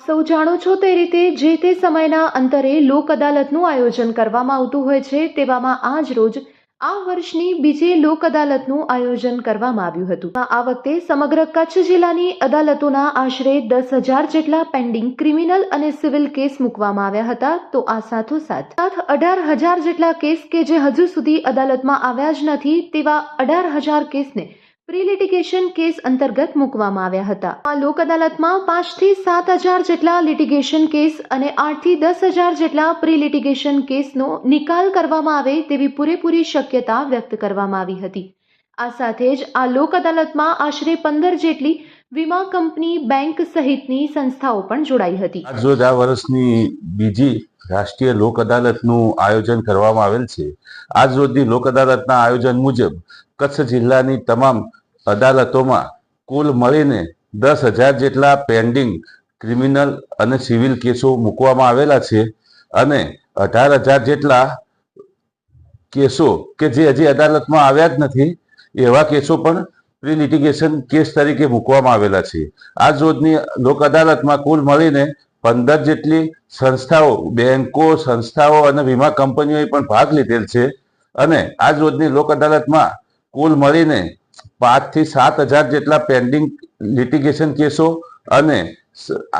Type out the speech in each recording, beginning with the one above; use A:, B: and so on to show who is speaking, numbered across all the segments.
A: સૌ જાણો છો તે રીતે જે તે સમયના અંતરે લોક અદાલતનું આયોજન કરવામાં આવતું હોય છે, તેવામાં આજ રોજ આ વર્ષની બીજી લોક અદાલતનું આયોજન કરવામાં આવ્યું હતું। આ વખતે સમગ્ર કચ્છ જિલ્લાની અદાલતોના આશરે 10,000 જેટલા પેન્ડિંગ ક્રિમિનલ અને સિવિલ કેસ મૂકવામાં આવ્યા હતા। તો આ સાથોસાથ 18,000 જેટલા કેસ કે જે હજુ સુધી અદાલતમાં આવ્યા જ નથી, તેવા 18,000 કેસને પ્રી લિટિગેશન કેસ અંતર્ગત મૂકવામાં આવ્યા હતા। આ લોક અદાલતમાં 5 થી 7,000 જેટલા લિટિગેશન કેસ અને 8 થી 10,000 જેટલા પ્રી લિટિગેશન કેસનો નિકાલ કરવામાં આવે તેવી પૂરેપૂરી શક્યતા વ્યક્ત કરવામાં આવી હતી। આ સાથે જ આ લોક અદાલતમાં આશરે 15 જેટલી વીમા કંપની, બેંક સહિતની સંસ્થાઓ પણ જોડાઈ હતી।
B: આજ આ વર્ષની બીજી રાષ્ટ્રીય લોક અદાલતનું આયોજન કરવામાં આવેલ છે। આજ રોજની લોક અદાલતના આયોજન મુજબ કચ્છ જિલ્લાની તમામ અદાલતોમાં કુલ મળીને 10,000 જેટલા પેન્ડિંગ ક્રિમિનલ અને સિવિલ કેસો મૂકવામાં આવેલા છે અને 18,000 જેટલા કેસો કે જે હજી અદાલતમાં આવ્યા જ નથી એવા કેસો પણ પ્રી લિટિગેશન કેસ તરીકે મૂકવામાં આવેલા છે। આજ રોજની લોક અદાલતમાં કુલ મળીને 15 જેટલી સંસ્થાઓ, બેંકો, સંસ્થાઓ અને વીમા કંપનીઓએ પણ ભાગ લીધેલ છે અને આજ રોજની લોક અદાલતમાં કુલ મળીને 5 થી 7,000 જેટલા પેન્ડિંગ લિટિગેશન કેસો અને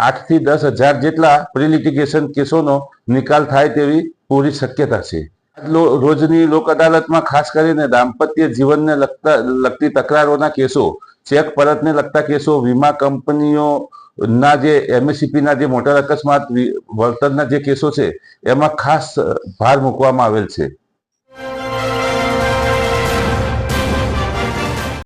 B: 8 થી 10,000 જેટલા પ્રી લિટિગેશન કેસોનો નિકાલ થાય તેવી પૂરી શક્યતા છે। રોજની લોક અદાલતમાં ખાસ કરીને દાંપત્ય જીવનને લગતી તકરારોના કેસો, ચેક પરતને લગતા કેસો, વીમા કંપનીઓના જે MSCPના જે મોટર અકસ્માત વળતરના જે કેસો છે એમાં ખાસ ભાર મૂકવામાં આવેલ છે।